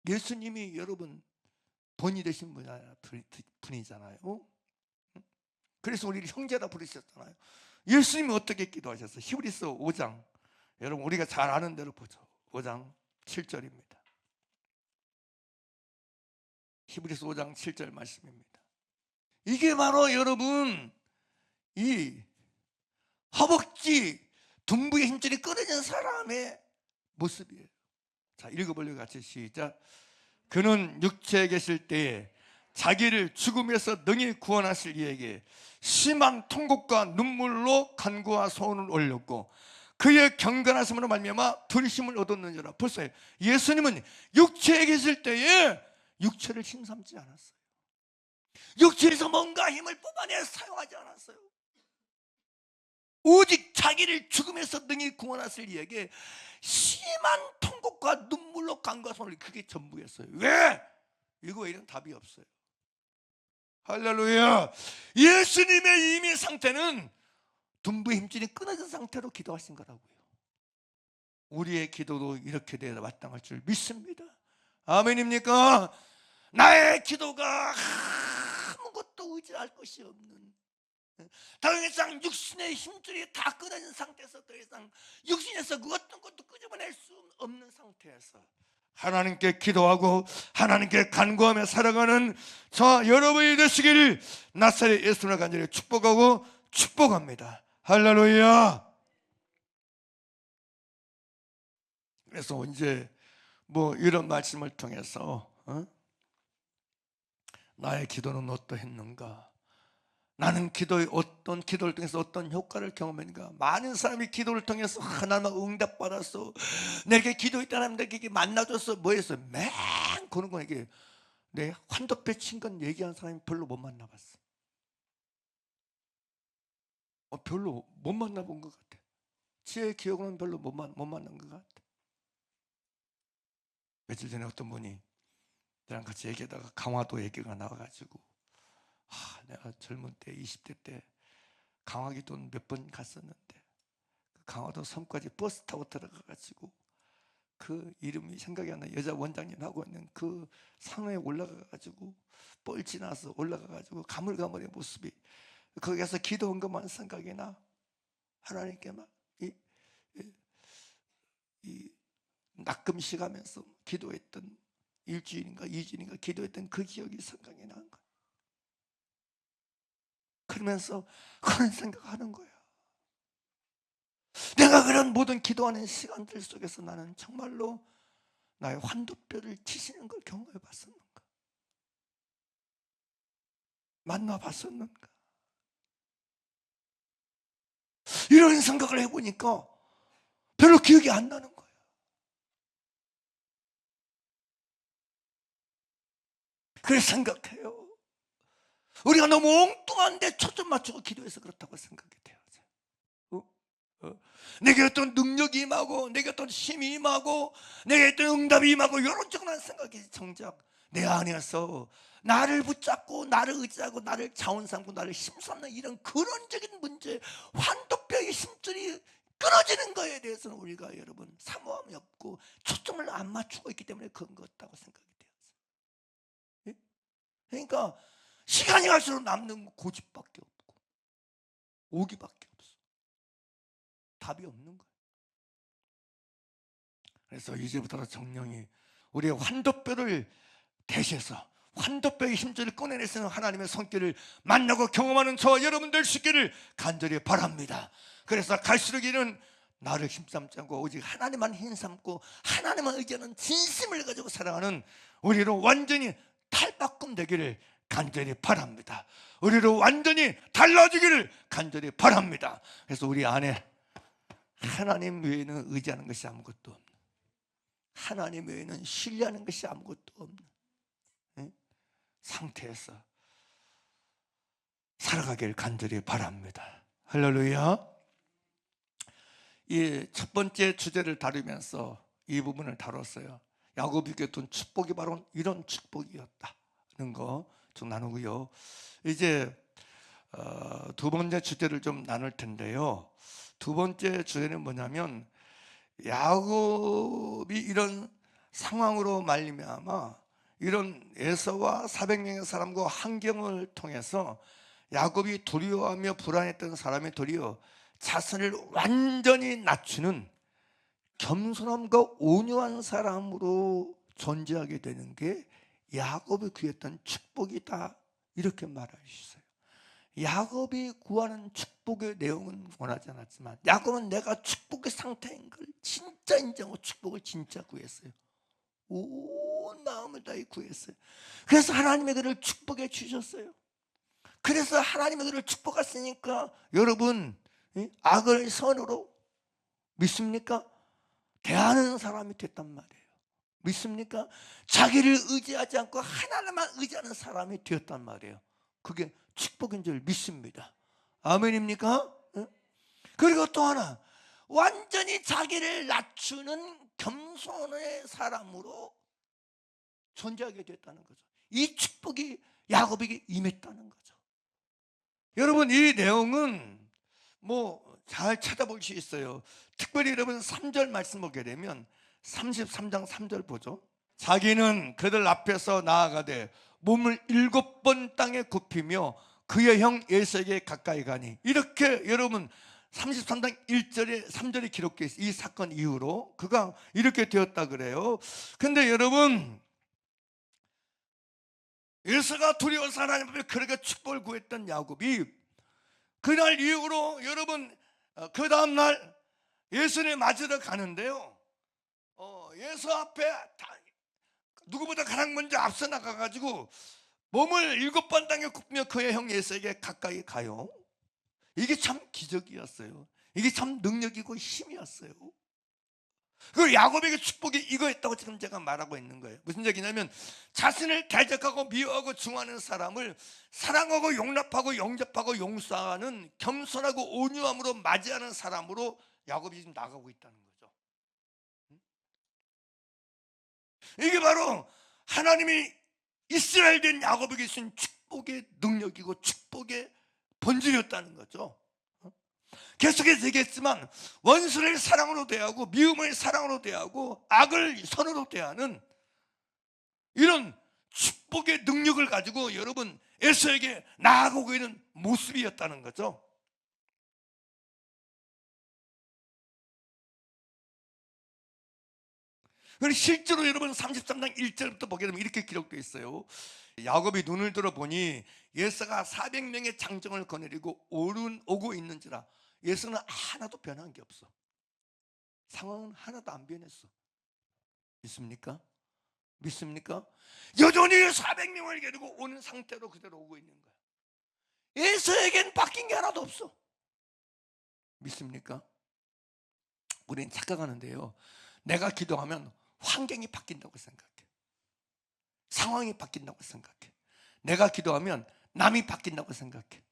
예수님이 여러분 본이 되신 분이잖아요. 그래서 우리를 형제라 부르셨잖아요. 예수님이 어떻게 기도하셨어요? 히브리서 5장, 여러분 우리가 잘 아는 대로 보죠. 5장 7절입니다. 히브리서 5장 7절 말씀입니다. 이게 바로 여러분 이 허벅지 둔부의 힘줄이 끊어진 사람의 모습이에요. 자, 읽어보려고 같이 시작. 그는 육체에 계실 때에 자기를 죽음에서 능히 구원하실 이에게 심한 통곡과 눈물로 간구와 소원을 올렸고 그의 경건하심으로 말미암아 분심을 얻었느니라. 벌써 예수님은 육체에 계실 때에 육체를 힘삼지 않았어요. 육체에서 뭔가 힘을 뽑아내 사용하지 않았어요. 오직 자기를 죽음에서 능히 구원하실 이에게 심한 통곡과 눈물로 간구와 소원을, 그게 전부였어요. 왜? 이거 이런 답이 없어요. 할렐루야. 예수님의 이미 상태는 둔부의 힘줄이 끊어진 상태로 기도하신 거라고요. 우리의 기도도 이렇게 되어 마땅할 줄 믿습니다. 아멘입니까? 나의 기도가 아무것도 의지할 것이 없는, 더 이상 육신의 힘줄이 다 끊어진 상태에서 더 이상 육신에서 그 어떤 것도 끄집어낼 수 없는 상태에서 하나님께 기도하고 하나님께 간구하며 살아가는 저 여러분이 되시기를 나사렛 예수님을 간절히 축복하고 축복합니다. 할렐루야. 그래서 이제 뭐 이런 말씀을 통해서 나의 기도는 어떠했는가, 나는 어떤 기도를 통해서 어떤 효과를 경험했는가. 많은 사람이 기도를 통해서 하나님 응답받아서 내게 기도했던 하나님에게 만나줘서 뭐 했어요? 맹 그런 거, 이게 내 환도뼈 친 건 얘기하는 사람이 별로 못 만나봤어. 별로 못 만나본 것 같아. 제 기억으로는 별로 못 만난 것 같아. 며칠 전에 어떤 분이 저랑 같이 얘기하다가 강화도 얘기가 나와가지고, 내가 젊은 때 20대 때 강화기도 몇 번 갔었는데 그 강화도 섬까지 버스 타고 들어가가지고 그 이름이 생각이 안 나. 여자 원장님 하고 있는 그 산에 올라가가지고 뻘 지나서 올라가가지고 가물가물의 모습이, 거기 가서 기도한 것만 생각이 나. 하나님께 막 이 낙금식 하면서 기도했던, 일주일인가 2주일인가 기도했던 그 기억이 생각이 나는 거야. 그러면서 그런 생각하는 거야. 내가 그런 모든 기도하는 시간들 속에서 나는 정말로 나의 환도뼈를 치시는 걸 경험해 봤었는가? 만나 봤었는가? 이런 생각을 해보니까 별로 기억이 안 나는 거예요. 그래서 생각해요. 우리가 너무 엉뚱한데 초점 맞추고 기도해서 그렇다고 생각이 돼요. 내게 어떤 능력이 임하고 내게 어떤 힘이 임하고 내게 어떤 응답이 임하고 이런 쪽만 생각이 정작 내 안에서 나를 붙잡고 나를 의지하고 나를 자원 삼고 나를 힘삼는 이런 근원적인 문제, 환도뼈의 힘줄이 끊어지는 거에 대해서는 우리가 여러분 사모함이 없고 초점을 안 맞추고 있기 때문에 그런 것 같다고 생각이 되었어요. 예? 그러니까 시간이 갈수록 남는 고집밖에 없고 오기밖에 없어. 답이 없는 거예요. 그래서 이제부터 정령이 우리의 환도뼈를 대신해서 환도뼈의 힘줄을 꺼내내서 하나님의 손길을 만나고 경험하는 저와 여러분 될 수 있기를 간절히 바랍니다. 그래서 갈수록 이는 나를 힘삼지 않고 오직 하나님만 힘삼고 하나님만 의지하는 진심을 가지고 살아가는 우리로 완전히 탈바꿈 되기를 간절히 바랍니다. 우리로 완전히 달라지기를 간절히 바랍니다. 그래서 우리 안에 하나님 외에는 의지하는 것이 아무것도 없는, 하나님 외에는 신뢰하는 것이 아무것도 없는 상태에서 살아가길 간절히 바랍니다. 할렐루야. 이 첫 번째 주제를 다루면서 이 부분을 다뤘어요. 야곱에게 준 축복이 바로 이런 축복이었다는 거 좀 나누고요. 이제 두 번째 주제를 좀 나눌 텐데요. 두 번째 주제는 뭐냐면 야곱이 이런 상황으로 말미암아 이런 에서와 400명의 사람과 환경을 통해서 야곱이 두려워하며 불안했던 사람이 도리어 자신을 완전히 낮추는 겸손함과 온유한 사람으로 존재하게 되는 게 야곱이 구했던 축복이다, 이렇게 말할 수 있어요. 야곱이 구하는 축복의 내용은 원하지 않았지만 야곱은 내가 축복의 상태인 걸 진짜 인정하고 축복을 진짜 구했어요. 온 마음을 다해 구했어요. 그래서 하나님의 그를 축복해 주셨어요. 그래서 하나님의 그를 축복했으니까 여러분 악을 선으로 믿습니까? 대하는 사람이 됐단 말이에요. 믿습니까? 자기를 의지하지 않고 하나님만 의지하는 사람이 되었단 말이에요. 그게 축복인 줄 믿습니다. 아멘입니까? 그리고 또 하나, 완전히 자기를 낮추는 겸손의 사람으로 존재하게 됐다는 거죠. 이 축복이 야곱에게 임했다는 거죠. 여러분, 이 내용은 잘 찾아볼 수 있어요. 특별히 여러분 3절 말씀 보게 되면 33장 3절 보죠. 자기는 그들 앞에서 나아가되 몸을 7번 땅에 굽히며 그의 형 에서에게 가까이 가니, 이렇게 여러분 33장 1절에 3절이 기록되어 있어요. 이 사건 이후로 그가 이렇게 되었다 그래요. 근데 여러분, 에서가 두려워서 하나님 앞에 그렇게 축복을 구했던 야곱이 그날 이후로 여러분 그 다음날 예수를 맞으러 가는데요, 예수 앞에 누구보다 가장 먼저 앞서 나가가지고 몸을 7번 땅에 굽히며 그의 형 예수에게 가까이 가요. 이게 참 기적이었어요. 이게 참 능력이고 힘이었어요. 그 야곱에게 축복이 이거였다고 지금 제가 말하고 있는 거예요. 무슨 얘기냐면 자신을 대적하고 미워하고 중하는 사람을 사랑하고 용납하고 영접하고 용서하는 겸손하고 온유함으로 맞이하는 사람으로 야곱이 지금 나가고 있다는 거죠. 이게 바로 하나님이 이스라엘 된 야곱에게 주신 축복의 능력이고 축복의 본질이었다는 거죠. 계속해서 얘기했지만 원수를 사랑으로 대하고 미움을 사랑으로 대하고 악을 선으로 대하는 이런 축복의 능력을 가지고 여러분 에서에게 나아가고 있는 모습이었다는 거죠. 그리고 실제로 여러분 33장 1절부터 보게 되면 이렇게 기록되어 있어요. 야곱이 눈을 들어 보니 예서가 400명의 장정을 거느리고 오고 있는지라. 예서는 하나도 변한 게 없어. 상황은 하나도 안 변했어. 믿습니까? 믿습니까? 여전히 400명을 데리고 오는 상태로 그대로 오고 있는 거야. 예서에겐 바뀐 게 하나도 없어. 믿습니까? 우리는 착각하는데요, 내가 기도하면 환경이 바뀐다고 생각해. 상황이 바뀐다고 생각해. 내가 기도하면 남이 바뀐다고 생각해.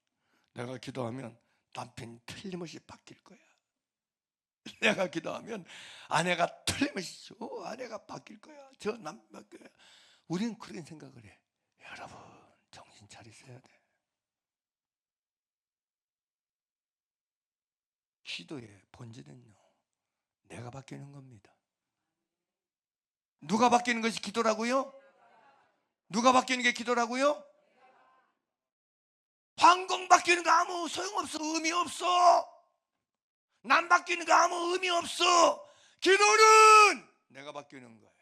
내가 기도하면 남편이 틀림없이 바뀔 거야. 내가 기도하면 아내가 틀림없이 아내가 바뀔 거야. 저 남편 바뀔 거야. 우리는 그런 생각을 해. 여러분 정신 차리셔야 돼. 기도의 본질은요, 내가 바뀌는 겁니다. 누가 바뀌는 것이 기도라고요? 누가 바뀌는 게 기도라고요? 환경 바뀌는 거 아무 소용없어. 의미 없어. 남 바뀌는 거 아무 의미 없어. 기도는 내가 바뀌는 거예요.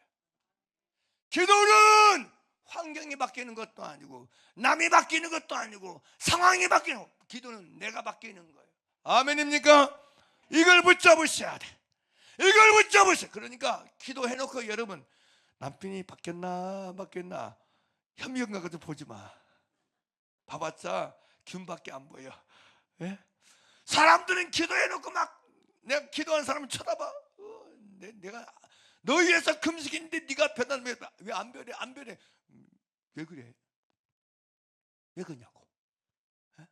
기도는 환경이 바뀌는 것도 아니고 남이 바뀌는 것도 아니고 상황이 바뀌는 거. 기도는 내가 바뀌는 거예요. 아멘입니까? 이걸 붙잡으셔야 돼. 이걸 붙잡으셔. 그러니까 기도해놓고 여러분 남편이 바뀌었나 안 바뀌었나 현미경가도 보지 마. 봐봤자 균밖에 안 보여. 예? 사람들은 기도해놓고 막 내가 기도하는 사람을 쳐다봐. 내가 너 위해서 금식인데 네가 변하면 왜 안 변해? 안 변해? 왜 그래? 왜 그러냐고. 예?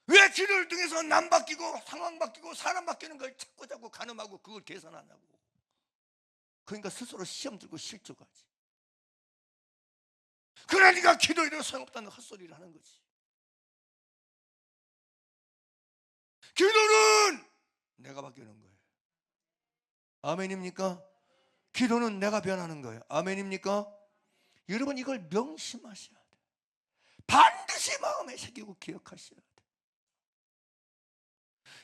왜 기도를 통해서 남 바뀌고 상황 바뀌고 사람 바뀌는 걸 자꾸 가늠하고 그걸 계산하냐고. 그러니까 스스로 시험 들고 실족하지. 그러니까 기도해도 소용없다는 헛소리를 하는 거지. 기도는 내가 바뀌는 거예요. 아멘입니까? 기도는 내가 변하는 거예요. 아멘입니까? 여러분 이걸 명심하셔야 돼요. 반드시 마음에 새기고 기억하셔야 돼요.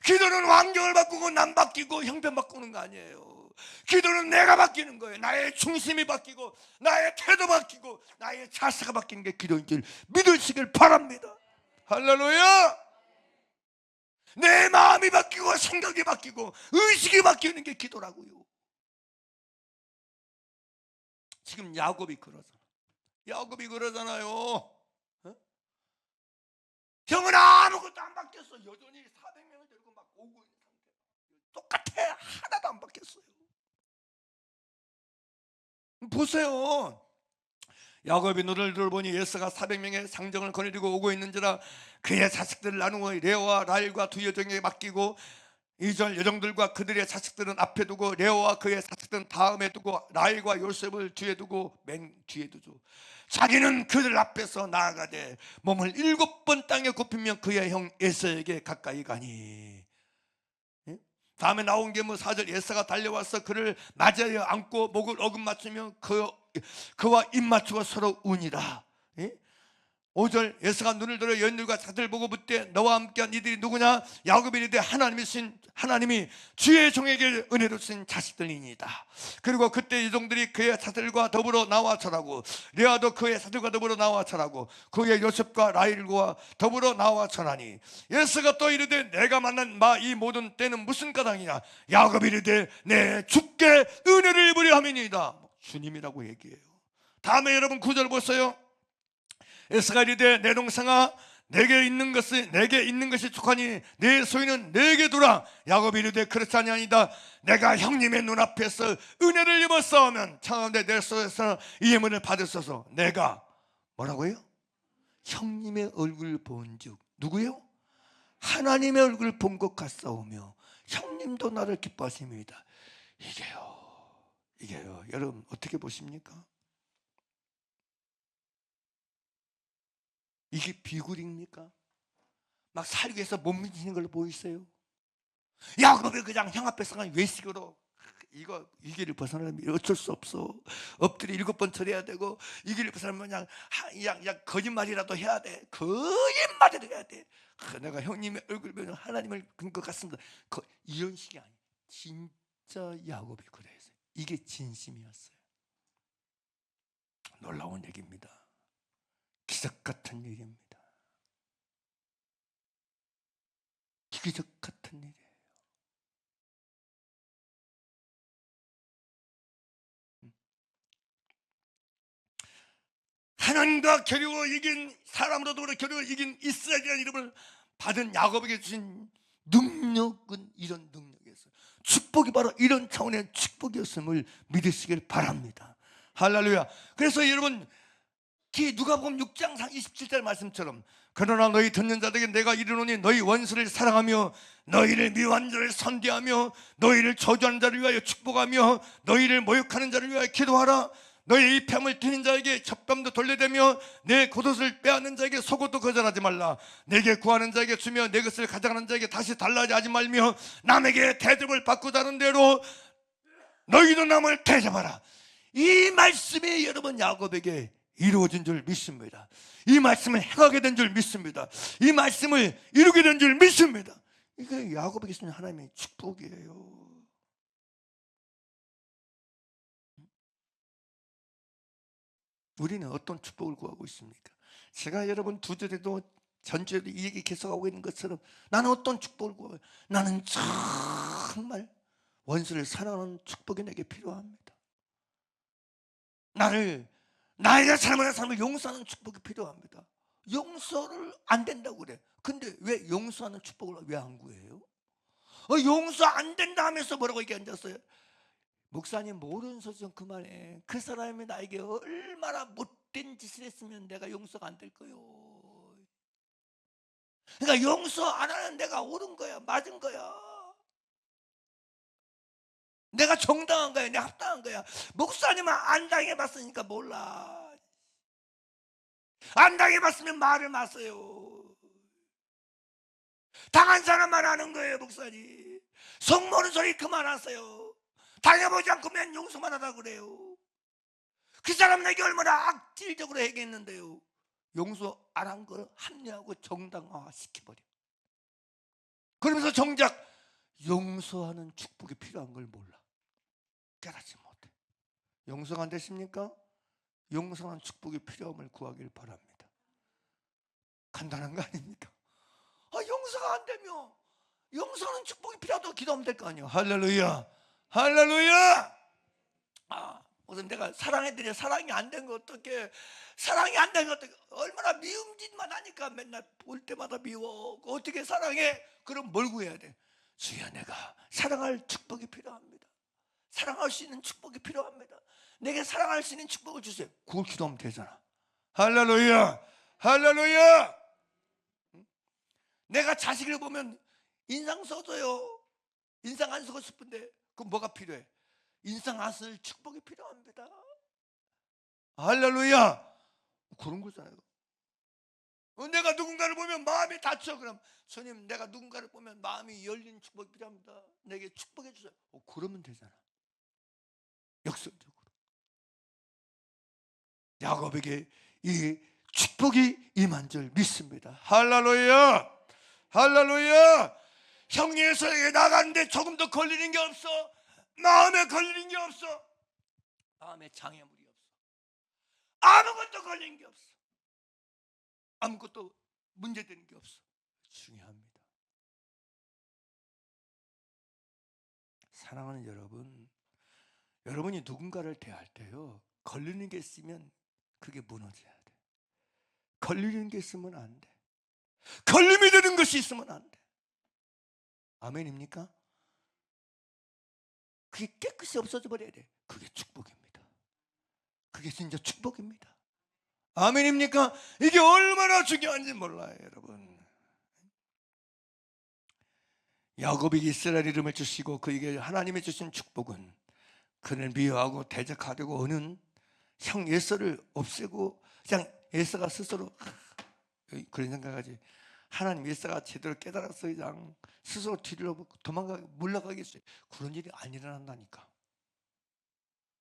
기도는 환경을 바꾸고 남 바뀌고 형편 바꾸는 거 아니에요. 기도는 내가 바뀌는 거예요. 나의 중심이 바뀌고 나의 태도 바뀌고 나의 자세가 바뀌는 게 기도인 줄 믿으시길 바랍니다. 할렐루야. 내 마음이 바뀌고 생각이 바뀌고 의식이 바뀌는 게 기도라고요. 지금 야곱이 그러잖아요. 어? 형은 아무것도 안 바뀌었어. 여전히 400명을 데리고 막 오고 있는 상태. 똑같아. 하나도 안 바뀌었어요. 보세요. 야곱이 눈을 들어보니 에서가 400명의 상정을 거느리고 오고 있는지라 그의 자식들을 나누어 레오와 라헬과 두 여종에게 맡기고 2절 여종들과 그들의 자식들은 앞에 두고 레오와 그의 자식들은 다음에 두고 라헬과 요셉을 뒤에 두고 맨 뒤에 두죠. 자기는 그들 앞에서 나아가되 몸을 7번 땅에 굽히며 그의 형 에서에게 가까이 가니. 다음에 나온 게 뭐 4절 에서가 달려와서 그를 맞이하여 안고 목을 어긋맞추며 그와 입 맞추고 서로 우니라. 5절 에서가 눈을 들어 여인들과 자들 보고 묻되 너와 함께한 이들이 누구냐? 야곱이 이르되 하나님이 주의 종에게 은혜로 주신 자식들이니이다. 그리고 그때 여종들이 그의 자들과 더불어 나와 절하고 레아도 그의 자들과 더불어 나와 절하고 그의 요셉과 라헬과 더불어 나와 절하니 에서가 또 이르되 내가 만난 이 모든 때는 무슨 까닭이냐? 야곱이 이르되 내 주께 은혜를 입으려 함이니이다. 주님이라고 얘기해요. 다음에 여러분 9절 보세요. 에서가 이르되 내 동생아 내게 있는 것이 족하니 내 소유는 내게 두라. 야곱이 이르되 그렇지 아니하니이다. 내가 형님의 눈앞에서 은혜를 입었사오면 청하건대 내 손에서 이 예물을 받으소서. 내가 뭐라고요? 형님의 얼굴을 본즉 누구요? 하나님의 얼굴을 본 것 같사오며 형님도 나를 기뻐하심이다. 이게요 여러분 어떻게 보십니까? 이게 비굴입니까? 막 살위에서 못 믿는 걸로 보이세요? 야곱이 그냥 형 앞에서 그냥 외식으로 이 길을 벗어나면 어쩔 수 없어. 엎드려 7번 절해야 되고 이 길을 벗어나면 그냥 거짓말이라도 해야 돼. 거짓말이라도 해야 돼. 내가 형님의 얼굴 보면 하나님을 본 것 같습니다. 이런 식이 아니에요. 진짜 야곱이 그랬어요. 이게 진심이었어요. 놀라운 얘기입니다. 기적 같은 일입니다. 기적 같은 일이에요. 하나님과 겨루어 이긴 사람으로도 겨루어 이긴 이스라엘이라는 이름을 받은 야곱에게 주신 능력은 이런 능력이었어요. 축복이 바로 이런 차원의 축복이었음을 믿으시길 바랍니다. 할렐루야. 그래서 여러분 누가복음 6장 27절 말씀처럼 그러나 너희 듣는 자들에게 내가 이르노니 너희 원수를 사랑하며 너희를 미워하는 자를 선대하며 너희를 저주하는 자를 위하여 축복하며 너희를 모욕하는 자를 위하여 기도하라. 너의 이 뺨을 드는 자에게 첫 뺨도 돌려대며 내 겉옷을 빼앗는 자에게 속옷도 거절하지 말라. 내게 구하는 자에게 주며 내 것을 가져가는 자에게 다시 달라지 하지 말며 남에게 대접을 받고자 하는 대로 너희도 남을 대접하라. 이 말씀이 여러분 야곱에게 이루어진 줄 믿습니다. 이 말씀을 행하게 된 줄 믿습니다. 이 말씀을 이루게 된 줄 믿습니다. 이게 야곱에게 있는 하나님의 축복이에요. 우리는 어떤 축복을 구하고 있습니까? 제가 여러분 두 절에도 전주에도 이 얘기 계속하고 있는 것처럼 나는 어떤 축복을 구하고, 나는 정말 원수를 사랑하는 축복이 내게 필요합니다. 나에게 잘못한 사람을 용서하는 축복이 필요합니다. 용서를 안 된다고 그래. 근데 왜 용서하는 축복을 왜 안 구해요? 용서 안 된다 하면서 뭐라고 얘기 앉았어요? 목사님 모르는 소리 좀 그만해. 그 사람이 나에게 얼마나 못된 짓을 했으면 내가 용서가 안 될 거요. 그러니까 용서 안 하는 내가 옳은 거야, 맞은 거야, 내가 정당한 거야, 내가 합당한 거야. 목사님은 안 당해봤으니까 몰라. 안 당해봤으면 말을 마세요. 당한 사람만 하는 거예요. 목사님 속 모르는 소리 그만하세요. 당해보지 않고면 용서만 하라고 그래요. 그 사람은 내게 얼마나 악질적으로 얘기했는데요. 용서 안 한 걸 합리화하고 정당화 시켜버려. 그러면서 정작 용서하는 축복이 필요한 걸 몰라. 깨닫지 못해. 용서가 안 되십니까? 용서하는 축복이 필요함을 구하길 바랍니다. 간단한 거 아닙니까? 용서가 안 되면 용서하는 축복이 필요하다고 기도하면 될 거 아니에요. 할렐루야, 할렐루야. 무슨 내가 사랑해드려, 사랑이 안 된 거 어떻게, 사랑이 안 된 거 어떻게, 얼마나 미움 짓만 하니까 맨날 볼 때마다 미워. 어떻게 사랑해? 그럼 뭘 구해야 돼? 주여, 내가 사랑할 축복이 필요합니다. 사랑할 수 있는 축복이 필요합니다. 내게 사랑할 수 있는 축복을 주세요. 그걸 기도하면 되잖아. 할렐루야, 할렐루야. 내가 자식을 보면 인상 써줘요. 인상 안 쓰고 싶은데 그럼 뭐가 필요해? 인상 안 쓸 축복이 필요합니다. 할렐루야. 그런 거잖아요. 내가 누군가를 보면 마음이 다쳐. 그럼 주님, 내가 누군가를 보면 마음이 열린 축복이 필요합니다. 내게 축복해 주세요. 그러면 되잖아. 역설적으로 야곱에게 이 축복이 임한 줄 믿습니다. 할렐루야, 할렐루야. 형이 에서에게 나갔는데 조금 더 걸리는 게 없어. 마음에 걸리는 게 없어. 마음에 장애물이 없어. 아무것도 걸리는 게 없어. 아무것도 문제되는 게 없어. 중요합니다. 사랑하는 여러분, 여러분이 누군가를 대할 때요, 걸리는 게 있으면 그게 무너져야 돼. 걸리는 게 있으면 안 돼. 걸림이 되는 것이 있으면 안 돼. 아멘입니까? 그게 깨끗이 없어져 버려야 돼. 그게 축복입니다. 그게 진짜 축복입니다. 아멘입니까? 이게 얼마나 중요한지 몰라요, 여러분. 야곱에게 이스라엘 이름을 주시고 그에게 하나님이 주신 축복은 그를 미워하고 대적하려고 오는 형 에서를 없애고 그냥 에서가 스스로 그런 생각하지. 하나님 에서가 제대로 깨달아서 그냥 스스로 뒤로 도망가게 물러가겠어요. 그런 일이 안 일어난다니까.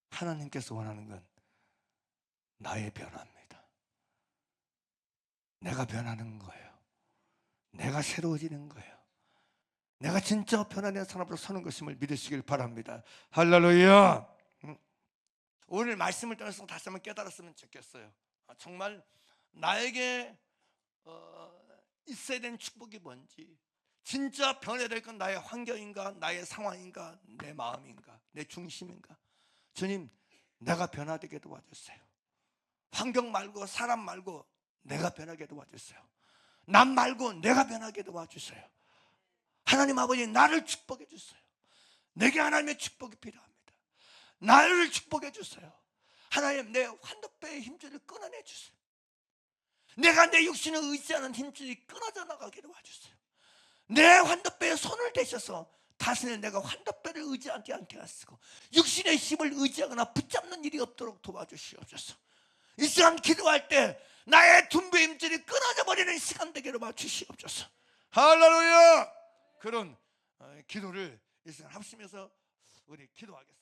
하나님께서 원하는 건 나의 변화입니다. 내가 변하는 거예요. 내가 새로워지는 거예요. 내가 진짜 변화된 사람으로 사는 것임을 믿으시길 바랍니다. 할렐루야. 오늘 말씀을 통해서 다시 한번 깨달았으면 좋겠어요. 정말 나에게 있어야 되는 축복이 뭔지, 진짜 변해야 될 건 나의 환경인가, 나의 상황인가, 내 마음인가, 내 중심인가. 주님, 내가 변화되게 도와주세요. 환경 말고 사람 말고 내가 변하게 도와주세요. 남 말고 내가 변하게 도와주세요. 하나님 아버지, 나를 축복해 주세요. 내게 하나님의 축복이 필요합니다. 나를 축복해 주세요. 하나님, 내 환도뼈의 힘줄을 끊어내 주세요. 내가 내 육신을 의지하는 힘줄이 끊어져 나가게 도와주세요. 내 환도뼈에 손을 대셔서 다스려 내가 환도뼈를 의지하지 않게 하시고 육신의 힘을 의지하거나 붙잡는 일이 없도록 도와주시옵소서. 이 시간 기도할 때 나의 둔부의 힘줄이 끊어져 버리는 시간 되기로 맞추시옵소서. 할렐루야. 그런 기도를 이 시간 합심해서 우리 기도하겠습니다.